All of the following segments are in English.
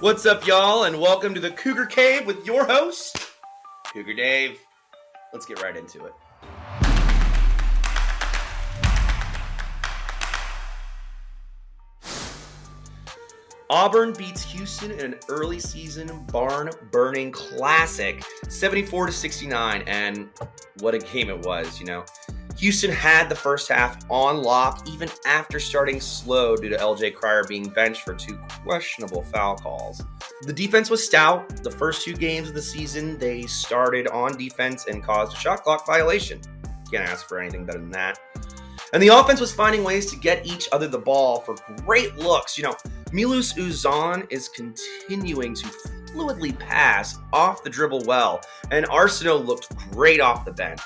What's up, y'all, and welcome to the Cougar Cave with your host, Cougar Dave. Let's get right into it. Auburn beats Houston in an early season barn-burning classic, 74-69, and what a game it was, Houston had the first half on lock even after starting slow due to LJ Cryer being benched for two questionable foul calls. The defense was stout. The first two games of the season, they started on defense and caused a shot clock violation. Can't ask for anything better than that. And the offense was finding ways to get each other the ball for great looks. Milus Uzan is continuing to fluidly pass off the dribble well, and Arsenault looked great off the bench,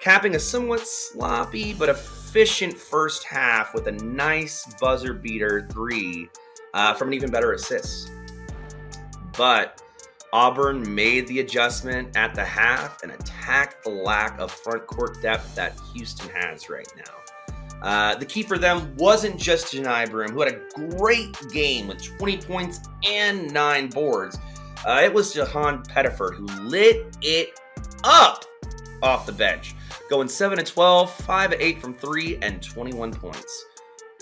capping a somewhat sloppy but efficient first half with a nice buzzer beater three from an even better assist. But Auburn made the adjustment at the half and attacked the lack of front court depth that Houston has right now. The key for them wasn't just Janai Broome, who had a great game with 20 points and 9 boards. It was Jahan Pettiford who lit it up off the bench, going 7-12, 5-8 from 3, and 21 points.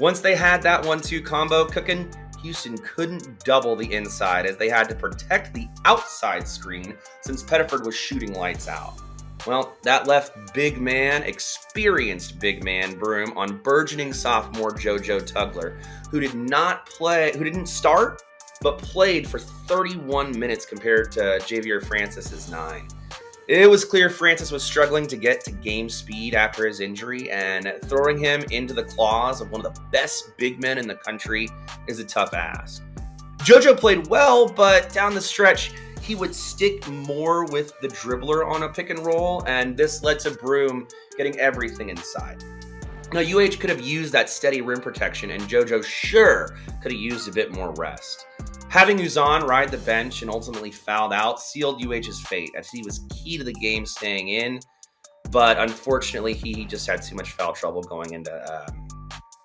Once they had that 1-2 combo cooking, Houston couldn't double the inside as they had to protect the outside screen since Pettiford was shooting lights out. Well, that left experienced big man Broome on burgeoning sophomore JoJo Tugler, who didn't start, but played for 31 minutes compared to Javier Francis's 9. It was clear Francis was struggling to get to game speed after his injury, and throwing him into the claws of one of the best big men in the country is a tough ask. JoJo played well, but down the stretch, he would stick more with the dribbler on a pick and roll, and this led to Broome getting everything inside. Now, UH could have used that steady rim protection, and JoJo sure could have used a bit more rest. Having Uzan ride the bench and ultimately fouled out sealed UH's fate, as he was key to the game staying in, but unfortunately he just had too much foul trouble going into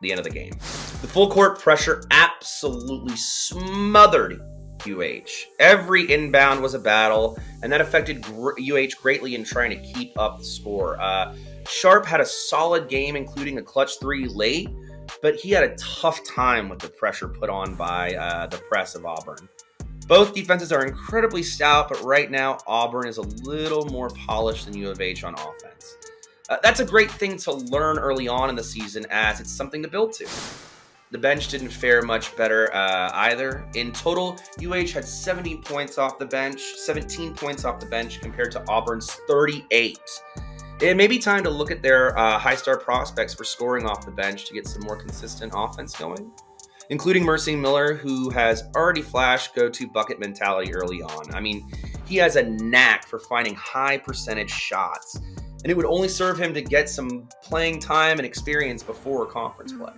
the end of the game. The full court pressure absolutely smothered UH. Every inbound was a battle, and that affected UH greatly in trying to keep up the score. Sharp had a solid game, including a clutch 3 late, but he had a tough time with the pressure put on by the press of Auburn. Both defenses are incredibly stout, but right now Auburn is a little more polished than U of H on offense. That's a great thing to learn early on in the season, as it's something to build to. The bench didn't fare much better either. In total, UH had 17 points off the bench compared to Auburn's 38. It may be time to look at their high-star prospects for scoring off the bench to get some more consistent offense going, including Mercy Miller, who has already flashed go-to bucket mentality early on. I mean, he has a knack for finding high-percentage shots, and it would only serve him to get some playing time and experience before conference play.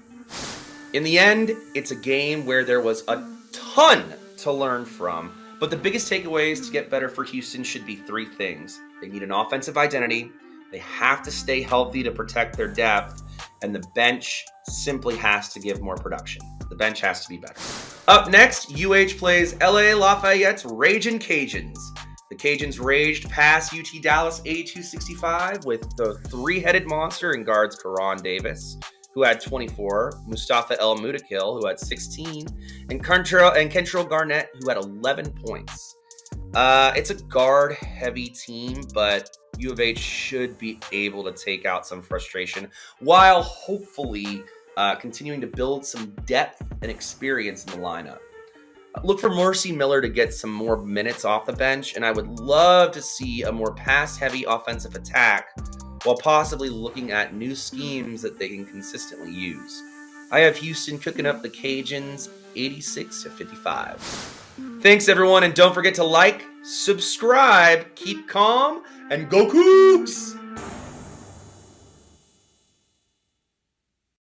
In the end, it's a game where there was a ton to learn from, but the biggest takeaways to get better for Houston should be 3 things. They need an offensive identity, they have to stay healthy to protect their depth, and the bench simply has to give more production. The bench has to be better. Up next, UH plays LA Lafayette's Ragin' Cajuns. The Cajuns raged past UT Dallas 82-65 with the 3-headed monster in guards Karan Davis, who had 24, Mustafa El Mutakil, who had 16, and Kentrell Garnett, who had 11 points. It's a guard-heavy team, but U of H should be able to take out some frustration while hopefully continuing to build some depth and experience in the lineup. Look for Mercy Miller to get some more minutes off the bench, and I would love to see a more pass-heavy offensive attack while possibly looking at new schemes that they can consistently use. I have Houston cooking up the Cajuns 86-55. Thanks, everyone, and don't forget to like, subscribe, keep calm, and go Cougs!